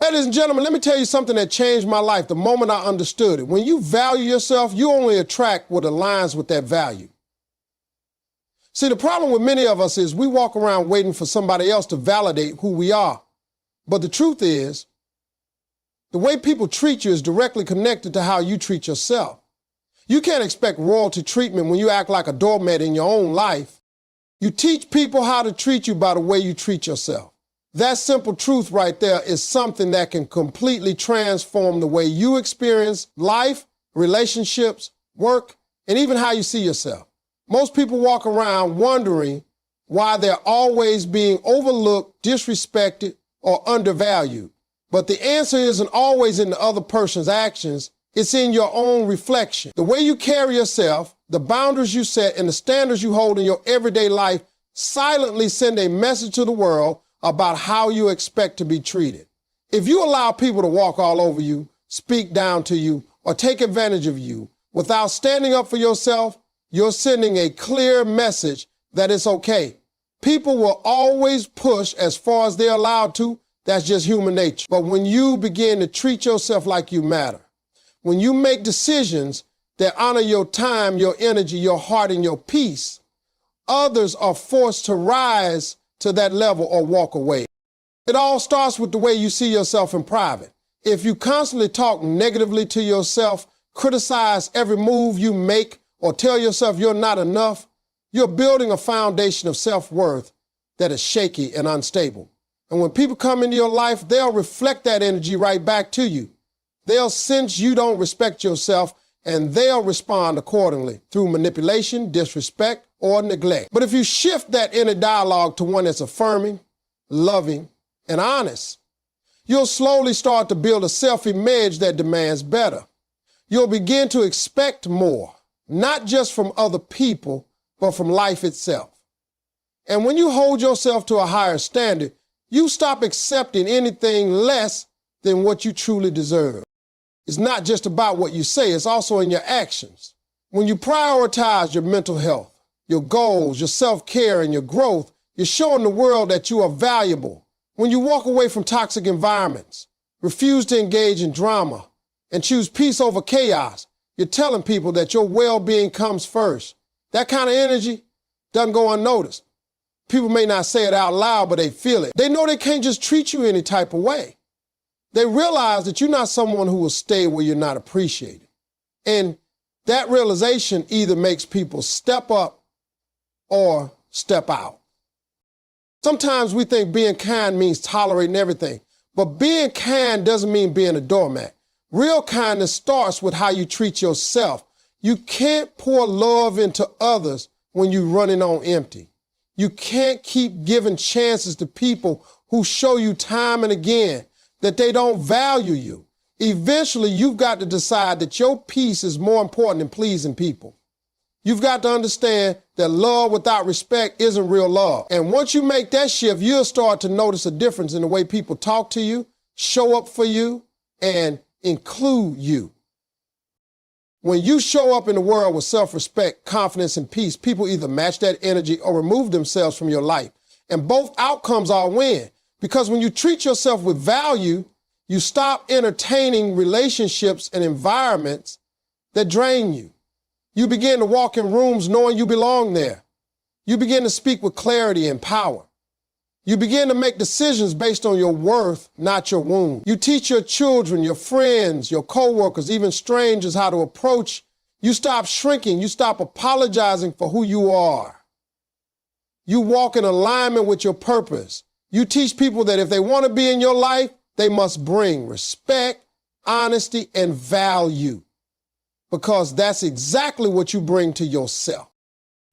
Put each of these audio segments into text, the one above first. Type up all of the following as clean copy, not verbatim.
Ladies and gentlemen, let me tell you something that changed my life the moment I understood it. When you value yourself, you only attract what aligns with that value. See, the problem with many of us is we walk around waiting for somebody else to validate who we are. But the truth is, the way people treat you is directly connected to how you treat yourself. You can't expect royalty treatment when you act like a doormat in your own life. You teach people how to treat you by the way you treat yourself. That simple truth right there is something that can completely transform the way you experience life, relationships, work, and even how you see yourself. Most people walk around wondering why they're always being overlooked, disrespected, or undervalued. But the answer isn't always in the other person's actions. It's in your own reflection. The way you carry yourself, the boundaries you set, and the standards you hold in your everyday life silently send a message to the world about how you expect to be treated. If you allow people to walk all over you, speak down to you, or take advantage of you without standing up for yourself, you're sending a clear message that it's okay. People will always push as far as they're allowed to. That's just human nature. But when you begin to treat yourself like you matter, when you make decisions that honor your time, your energy, your heart, and your peace, others are forced to rise to that level or walk away. It all starts with the way you see yourself in private. If you constantly talk negatively to yourself, criticize every move you make, or tell yourself you're not enough, you're building a foundation of self-worth that is shaky and unstable. And when people come into your life, they'll reflect that energy right back to you. They'll sense you don't respect yourself, and they'll respond accordingly through manipulation, disrespect, or neglect. But if you shift that inner dialogue to one that's affirming, loving, and honest, you'll slowly start to build a self-image that demands better. You'll begin to expect more, not just from other people, but from life itself. And when you hold yourself to a higher standard, you stop accepting anything less than what you truly deserve. It's not just about what you say, it's also in your actions. When you prioritize your mental health, your goals, your self-care, and your growth, you're showing the world that you are valuable. When you walk away from toxic environments, refuse to engage in drama, and choose peace over chaos, you're telling people that your well-being comes first. That kind of energy doesn't go unnoticed. People may not say it out loud, but they feel it. They know they can't just treat you any type of way. They realize that you're not someone who will stay where you're not appreciated. And that realization either makes people step up or step out. Sometimes we think being kind means tolerating everything, but being kind doesn't mean being a doormat. Real kindness starts with how you treat yourself. You can't pour love into others when you're running on empty. You can't keep giving chances to people who show you time and again that they don't value you. Eventually, you've got to decide that your peace is more important than pleasing people. You've got to understand that love without respect isn't real love. And once you make that shift, you'll start to notice a difference in the way people talk to you, show up for you, and include you. When you show up in the world with self-respect, confidence, and peace, people either match that energy or remove themselves from your life. And both outcomes are a win. Because when you treat yourself with value, you stop entertaining relationships and environments that drain you. You begin to walk in rooms knowing you belong there. You begin to speak with clarity and power. You begin to make decisions based on your worth, not your wound. You teach your children, your friends, your coworkers, even strangers how to approach. You stop shrinking. You stop apologizing for who you are. You walk in alignment with your purpose. You teach people that if they want to be in your life, they must bring respect, honesty, and value. Because that's exactly what you bring to yourself.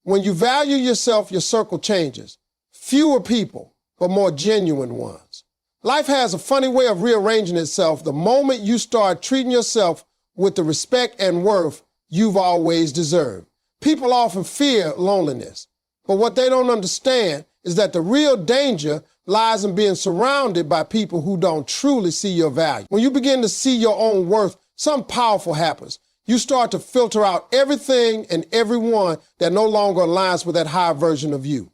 When you value yourself, your circle changes. Fewer people, but more genuine ones. Life has a funny way of rearranging itself the moment you start treating yourself with the respect and worth you've always deserved. People often fear loneliness, but what they don't understand is that the real danger lies in being surrounded by people who don't truly see your value. When you begin to see your own worth, something powerful happens. You start to filter out everything and everyone that no longer aligns with that higher version of you.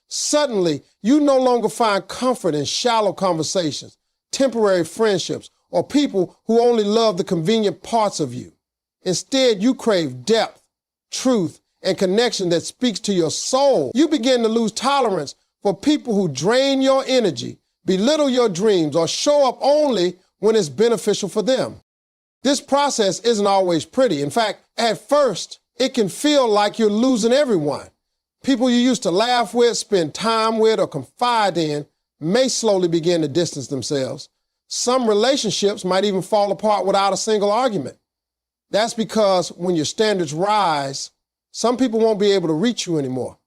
Suddenly, you no longer find comfort in shallow conversations, temporary friendships, or people who only love the convenient parts of you. Instead, you crave depth, truth, and connection that speaks to your soul. You begin to lose tolerance for people who drain your energy, belittle your dreams, or show up only when it's beneficial for them. This process isn't always pretty. In fact, at first, it can feel like you're losing everyone. People you used to laugh with, spend time with, or confide in may slowly begin to distance themselves. Some relationships might even fall apart without a single argument. That's because when your standards rise, some people won't be able to reach you anymore.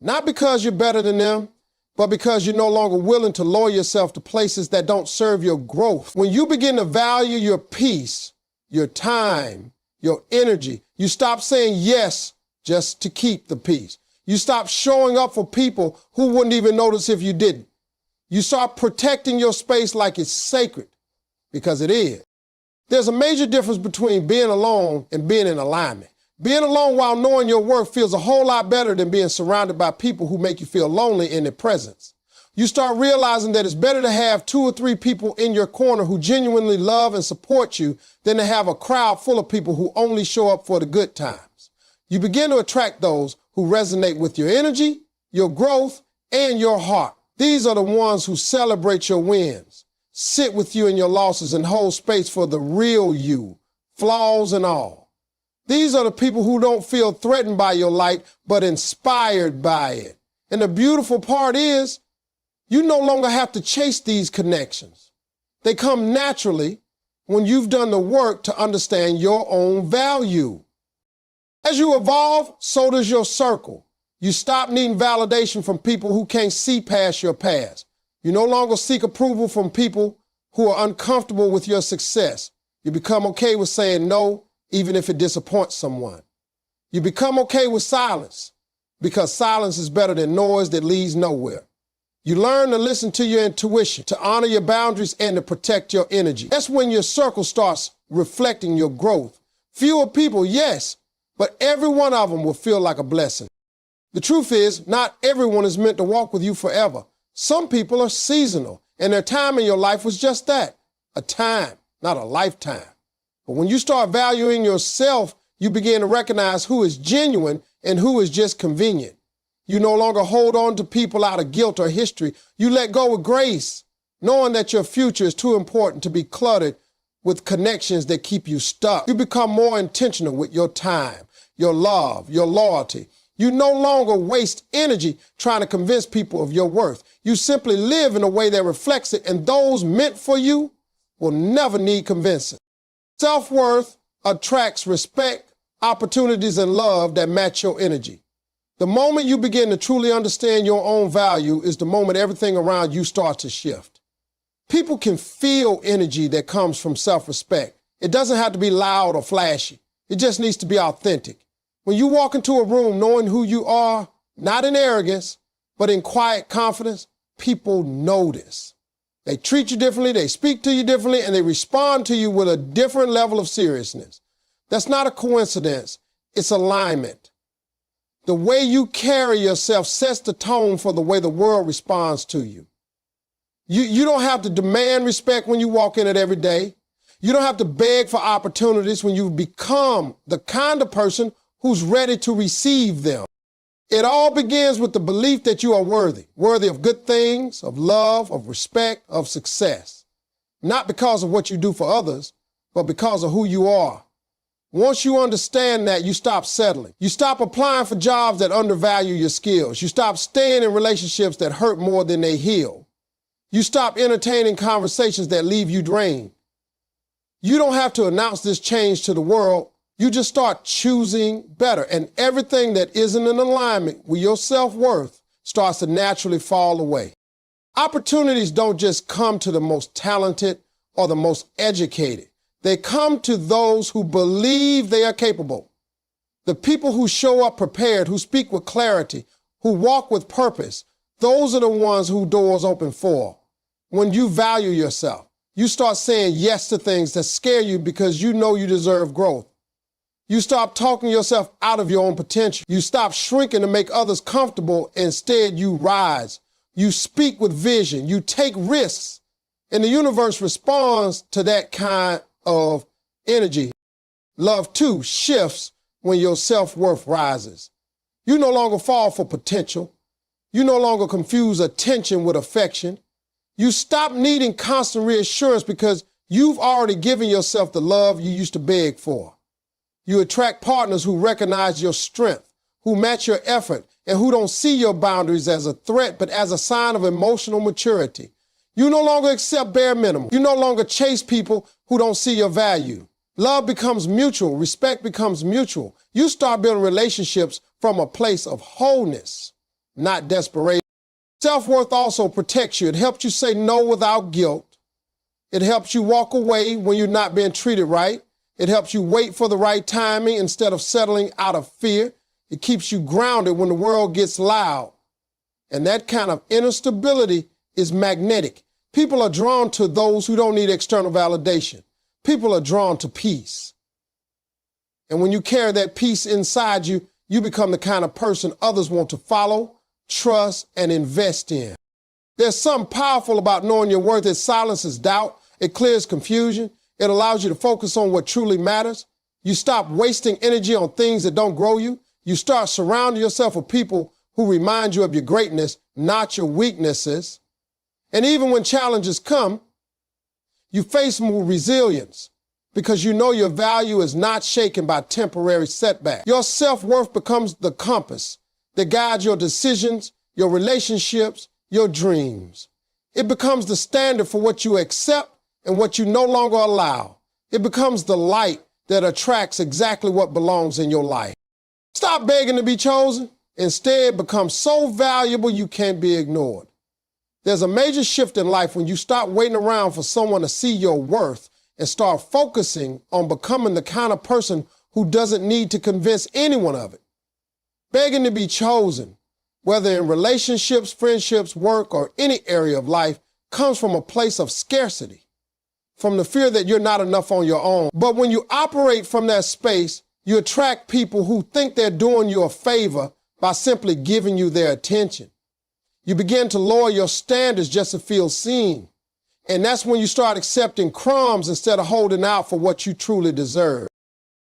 Not because you're better than them, but because you're no longer willing to lower yourself to places that don't serve your growth. When you begin to value your peace, your time, your energy, you stop saying yes just to keep the peace. You stop showing up for people who wouldn't even notice if you didn't. You start protecting your space like it's sacred, because it is. There's a major difference between being alone and being in alignment. Being alone while knowing your worth feels a whole lot better than being surrounded by people who make you feel lonely in their presence. You start realizing that it's better to have 2 or 3 people in your corner who genuinely love and support you than to have a crowd full of people who only show up for the good times. You begin to attract those who resonate with your energy, your growth, and your heart. These are the ones who celebrate your wins, sit with you in your losses, and hold space for the real you, flaws and all. These are the people who don't feel threatened by your light, but inspired by it. And the beautiful part is, you no longer have to chase these connections. They come naturally when you've done the work to understand your own value. As you evolve, so does your circle. You stop needing validation from people who can't see past your past. You no longer seek approval from people who are uncomfortable with your success. You become okay with saying no, even if it disappoints someone. You become okay with silence, because silence is better than noise that leads nowhere. You learn to listen to your intuition, to honor your boundaries, and to protect your energy. That's when your circle starts reflecting your growth. Fewer people, yes, but every one of them will feel like a blessing. The truth is, not everyone is meant to walk with you forever. Some people are seasonal, and their time in your life was just that, a time, not a lifetime. But when you start valuing yourself, you begin to recognize who is genuine and who is just convenient. You no longer hold on to people out of guilt or history. You let go with grace, knowing that your future is too important to be cluttered with connections that keep you stuck. You become more intentional with your time, your love, your loyalty. You no longer waste energy trying to convince people of your worth. You simply live in a way that reflects it, and those meant for you will never need convincing. Self-worth attracts respect, opportunities, and love that match your energy. The moment you begin to truly understand your own value is the moment everything around you starts to shift. People can feel energy that comes from self-respect. It doesn't have to be loud or flashy. It just needs to be authentic. When you walk into a room knowing who you are, not in arrogance, but in quiet confidence, people notice. They treat you differently, they speak to you differently, and they respond to you with a different level of seriousness. That's not a coincidence, it's alignment. The way you carry yourself sets the tone for the way the world responds to you. You don't have to demand respect when you walk in it every day. You don't have to beg for opportunities when you become the kind of person who's ready to receive them. It all begins with the belief that you are worthy of good things, of love, of respect, of success. Not because of what you do for others, but because of who you are. Once you understand that, you stop settling. You stop applying for jobs that undervalue your skills. You stop staying in relationships that hurt more than they heal. You stop entertaining conversations that leave you drained. You don't have to announce this change to the world. You just start choosing better, and everything that isn't in alignment with your self-worth starts to naturally fall away. Opportunities don't just come to the most talented or the most educated. They come to those who believe they are capable. The people who show up prepared, who speak with clarity, who walk with purpose, those are the ones who doors open for. When you value yourself, you start saying yes to things that scare you because you know you deserve growth. You stop talking yourself out of your own potential. You stop shrinking to make others comfortable. Instead, you rise. You speak with vision. You take risks. And the universe responds to that kind of energy. Love, too, shifts when your self-worth rises. You no longer fall for potential. You no longer confuse attention with affection. You stop needing constant reassurance because you've already given yourself the love you used to beg for. You attract partners who recognize your strength, who match your effort, and who don't see your boundaries as a threat, but as a sign of emotional maturity. You no longer accept bare minimum. You no longer chase people who don't see your value. Love becomes mutual. Respect becomes mutual. You start building relationships from a place of wholeness, not desperation. Self-worth also protects you. It helps you say no without guilt. It helps you walk away when you're not being treated right. It helps you wait for the right timing instead of settling out of fear. It keeps you grounded when the world gets loud. And that kind of inner stability is magnetic. People are drawn to those who don't need external validation. People are drawn to peace. And when you carry that peace inside you, you become the kind of person others want to follow, trust, and invest in. There's something powerful about knowing your worth. It silences doubt. It clears confusion. It allows you to focus on what truly matters. You stop wasting energy on things that don't grow you. You start surrounding yourself with people who remind you of your greatness, not your weaknesses. And even when challenges come, you face them with resilience because you know your value is not shaken by temporary setbacks. Your self-worth becomes the compass that guides your decisions, your relationships, your dreams. It becomes the standard for what you accept and what you no longer allow. It becomes the light that attracts exactly what belongs in your life. Stop begging to be chosen. Instead, become so valuable you can't be ignored. There's a major shift in life when you stop waiting around for someone to see your worth and start focusing on becoming the kind of person who doesn't need to convince anyone of it. Begging to be chosen, whether in relationships, friendships, work, or any area of life, comes from a place of scarcity, from the fear that you're not enough on your own. But when you operate from that space, you attract people who think they're doing you a favor by simply giving you their attention. You begin to lower your standards just to feel seen. And that's when you start accepting crumbs instead of holding out for what you truly deserve.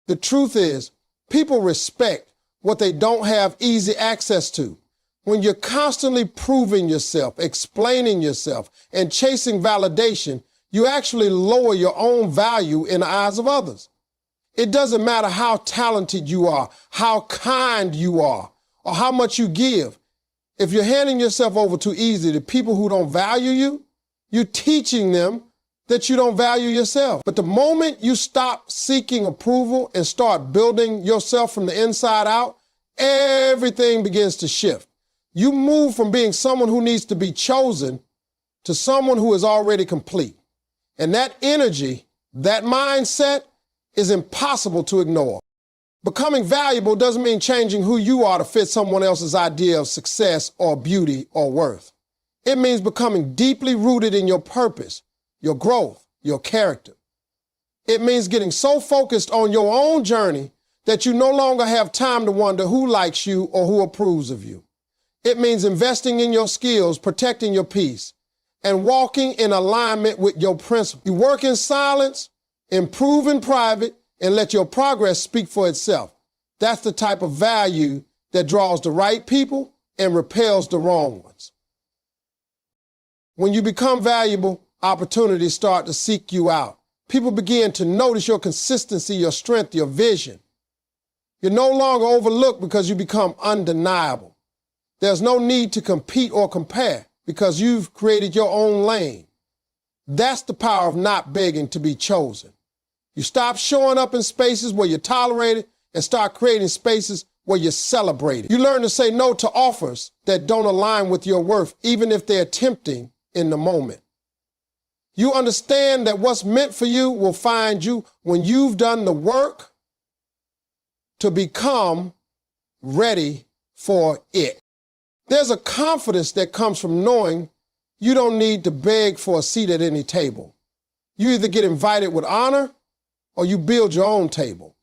The truth is, people respect what they don't have easy access to. When you're constantly proving yourself, explaining yourself, and chasing validation, you actually lower your own value in the eyes of others. It doesn't matter how talented you are, how kind you are, or how much you give. If you're handing yourself over too easily to people who don't value you, you're teaching them that you don't value yourself. But the moment you stop seeking approval and start building yourself from the inside out, everything begins to shift. You move from being someone who needs to be chosen to someone who is already complete. And that energy, that mindset, is impossible to ignore. Becoming valuable doesn't mean changing who you are to fit someone else's idea of success or beauty or worth. It means becoming deeply rooted in your purpose, your growth, your character. It means getting so focused on your own journey that you no longer have time to wonder who likes you or who approves of you. It means investing in your skills, protecting your peace, and walking in alignment with your principles. You work in silence, improve in private, and let your progress speak for itself. That's the type of value that draws the right people and repels the wrong ones. When you become valuable, opportunities start to seek you out. People begin to notice your consistency, your strength, your vision. You're no longer overlooked because you become undeniable. There's no need to compete or compare because you've created your own lane. That's the power of not begging to be chosen. You stop showing up in spaces where you're tolerated and start creating spaces where you're celebrated. You learn to say no to offers that don't align with your worth, even if they're tempting in the moment. You understand that what's meant for you will find you when you've done the work to become ready for it. There's a confidence that comes from knowing you don't need to beg for a seat at any table. You either get invited with honor or you build your own table.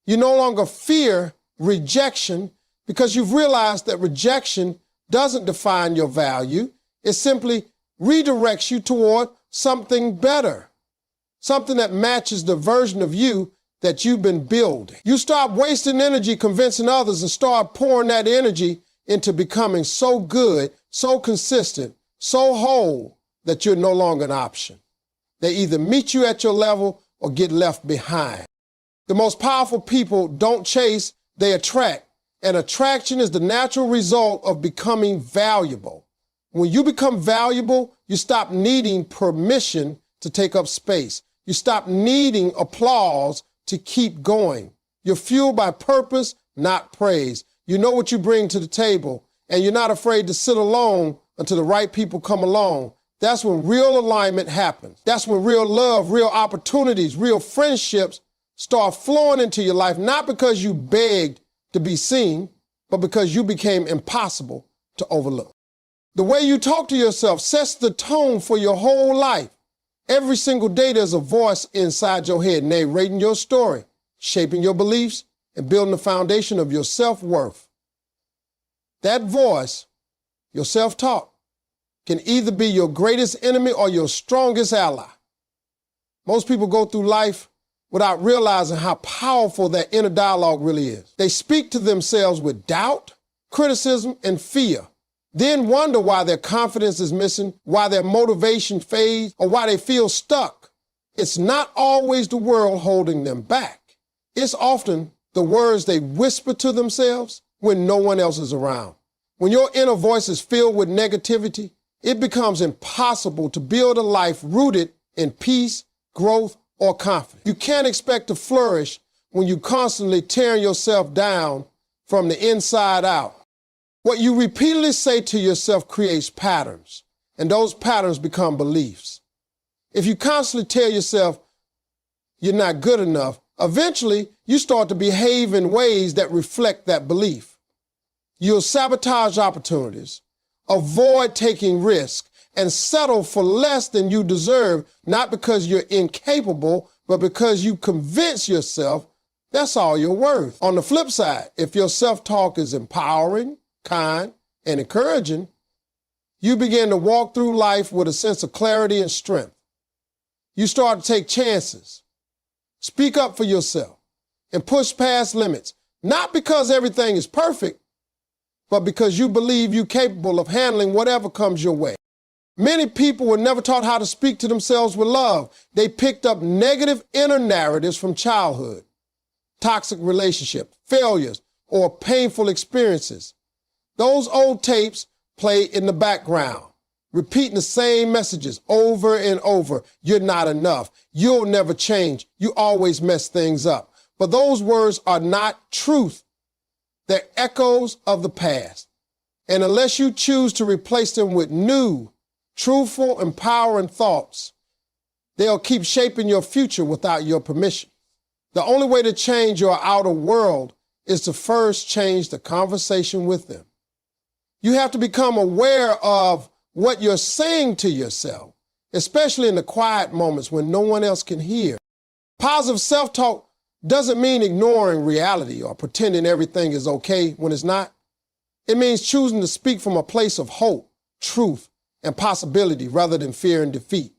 You no longer fear rejection because you've realized that rejection doesn't define your value. It simply redirects you toward something better, something that matches the version of you that you've been building. You stop wasting energy convincing others and start pouring that energy into becoming so good, so consistent, so whole that you're no longer an option. They either meet you at your level or get left behind. The most powerful people don't chase, they attract. And attraction is the natural result of becoming valuable. When you become valuable, you stop needing permission to take up space. You stop needing applause to keep going. You're fueled by purpose, not praise. You know what you bring to the table, and you're not afraid to sit alone until the right people come along. That's when real alignment happens. That's when real love, real opportunities, real friendships start flowing into your life, not because you begged to be seen, but because you became impossible to overlook. The way you talk to yourself sets the tone for your whole life. Every single day there's a voice inside your head narrating your story, shaping your beliefs, and building the foundation of your self-worth. That voice, your self-talk, can either be your greatest enemy or your strongest ally. Most people go through life without realizing how powerful that inner dialogue really is. They speak to themselves with doubt, criticism, and fear, then wonder why their confidence is missing, why their motivation fades, or why they feel stuck. It's not always the world holding them back. It's often the words they whisper to themselves when no one else is around. When your inner voice is filled with negativity, it becomes impossible to build a life rooted in peace, growth, or confidence. You can't expect to flourish when you constantly tearing yourself down from the inside out. What you repeatedly say to yourself creates patterns, and those patterns become beliefs. If you constantly tell yourself you're not good enough, eventually you start to behave in ways that reflect that belief. You'll sabotage opportunities, avoid taking risks, and settle for less than you deserve, not because you're incapable, but because you convince yourself that's all you're worth. On the flip side, if your self-talk is empowering, kind, and encouraging, you begin to walk through life with a sense of clarity and strength. You start to take chances, speak up for yourself, and push past limits, not because everything is perfect, but because you believe you're capable of handling whatever comes your way. Many people were never taught how to speak to themselves with love. They picked up negative inner narratives from childhood, toxic relationships, failures, or painful experiences. Those old tapes play in the background, repeating the same messages over and over. You're not enough. You'll never change. You always mess things up. But those words are not truth. They're echoes of the past. And unless you choose to replace them with new, truthful, empowering thoughts, they'll keep shaping your future without your permission. The only way to change your outer world is to first change the conversation with them. You have to become aware of what you're saying to yourself, especially in the quiet moments when no one else can hear. Positive self-talk doesn't mean ignoring reality or pretending everything is okay when it's not. It means choosing to speak from a place of hope, truth, and possibility rather than fear and defeat.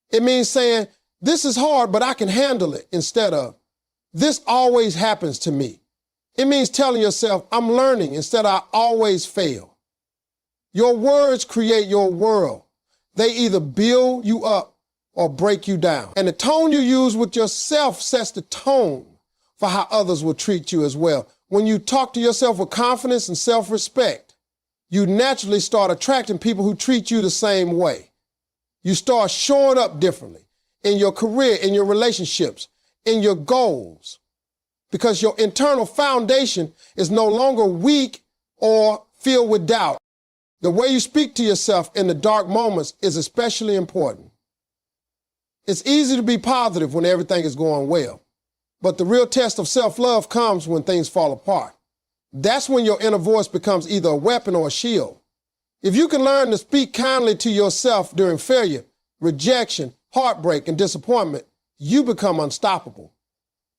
It means saying, this is hard, but I can handle it, instead of, this always happens to me. It means telling yourself, I'm learning, instead of, I always fail. Your words create your world. They either build you up or break you down. And the tone you use with yourself sets the tone for how others will treat you as well. When you talk to yourself with confidence and self-respect, you naturally start attracting people who treat you the same way. You start showing up differently in your career, in your relationships, in your goals, because your internal foundation is no longer weak or filled with doubt. The way you speak to yourself in the dark moments is especially important. It's easy to be positive when everything is going well, but the real test of self-love comes when things fall apart. That's when your inner voice becomes either a weapon or a shield. If you can learn to speak kindly to yourself during failure, rejection, heartbreak, and disappointment, you become unstoppable.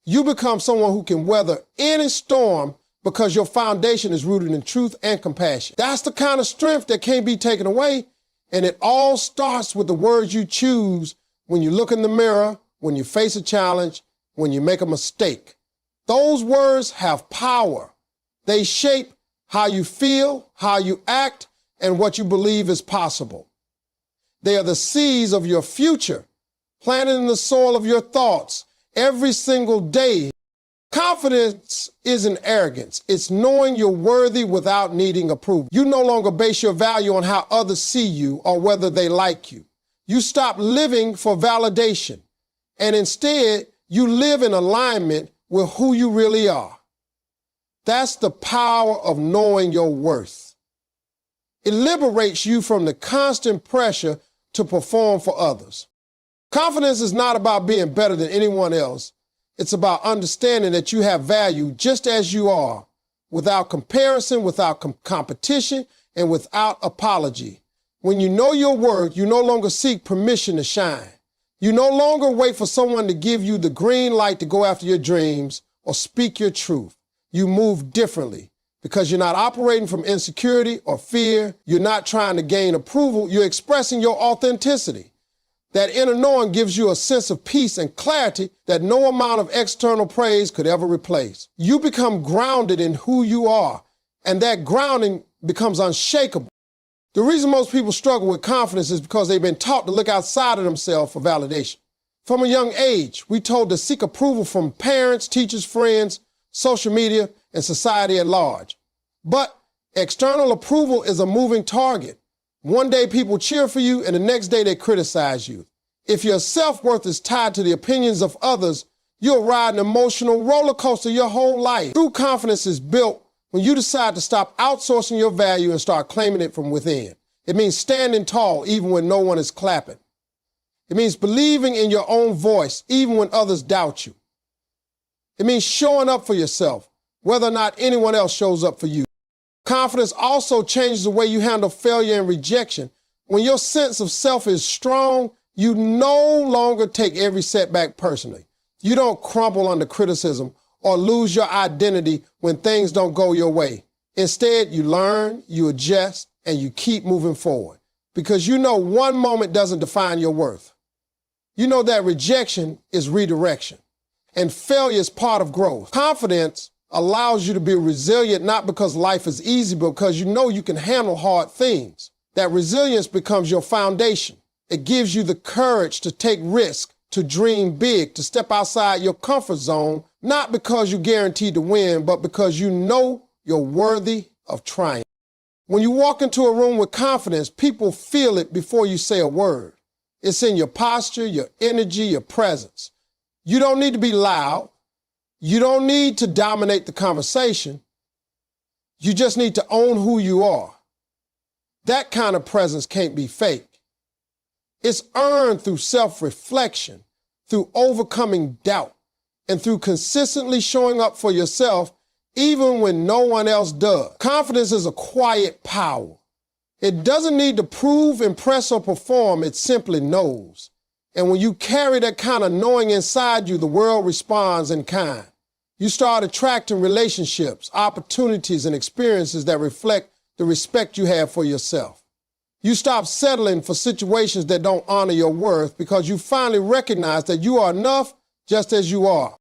You become someone who can weather any storm because your foundation is rooted in truth and compassion. That's the kind of strength that can't be taken away. And it all starts with the words you choose when you look in the mirror, when you face a challenge, when you make a mistake. Those words have power. They shape how you feel, how you act, and what you believe is possible. They are the seeds of your future, planted in the soil of your thoughts every single day. Confidence isn't arrogance. It's knowing you're worthy without needing approval. You no longer base your value on how others see you or whether they like you. You stop living for validation, and instead, you live in alignment with who you really are. That's the power of knowing your worth. It liberates you from the constant pressure to perform for others. Confidence is not about being better than anyone else. It's about understanding that you have value just as you are, without comparison, without competition, and without apology. When you know your worth, you no longer seek permission to shine. You no longer wait for someone to give you the green light to go after your dreams or speak your truth. You move differently because you're not operating from insecurity or fear. You're not trying to gain approval. You're expressing your authenticity. That inner knowing gives you a sense of peace and clarity that no amount of external praise could ever replace. You become grounded in who you are, and that grounding becomes unshakable. The reason most people struggle with confidence is because they've been taught to look outside of themselves for validation. From a young age, we're told to seek approval from parents, teachers, friends, social media, and society at large. But external approval is a moving target. One day people cheer for you, and the next day they criticize you. If your self-worth is tied to the opinions of others, you'll ride an emotional roller coaster your whole life. True confidence is built when you decide to stop outsourcing your value and start claiming it from within. It means standing tall even when no one is clapping. It means believing in your own voice even when others doubt you. It means showing up for yourself, whether or not anyone else shows up for you. Confidence also changes the way you handle failure and rejection. When your sense of self is strong, you no longer take every setback personally. You don't crumble under criticism or lose your identity when things don't go your way. Instead, you learn, you adjust, and you keep moving forward because you know one moment doesn't define your worth. You know that rejection is redirection, and failure is part of growth. Confidence allows you to be resilient not because life is easy, but because you know you can handle hard things. That resilience becomes your foundation. It gives you the courage to take risks, to dream big, to step outside your comfort zone, not because you're guaranteed to win, but because you know you're worthy of triumph. When you walk into a room with confidence, people feel it before you say a word. It's in your posture, your energy, your presence. You don't need to be loud. You don't need to dominate the conversation. You just need to own who you are. That kind of presence can't be fake. It's earned through self-reflection, through overcoming doubt, and through consistently showing up for yourself even when no one else does. Confidence is a quiet power. It doesn't need to prove, impress, or perform. It simply knows. And when you carry that kind of knowing inside you, the world responds in kind. You start attracting relationships, opportunities, and experiences that reflect the respect you have for yourself. You stop settling for situations that don't honor your worth because you finally recognize that you are enough just as you are.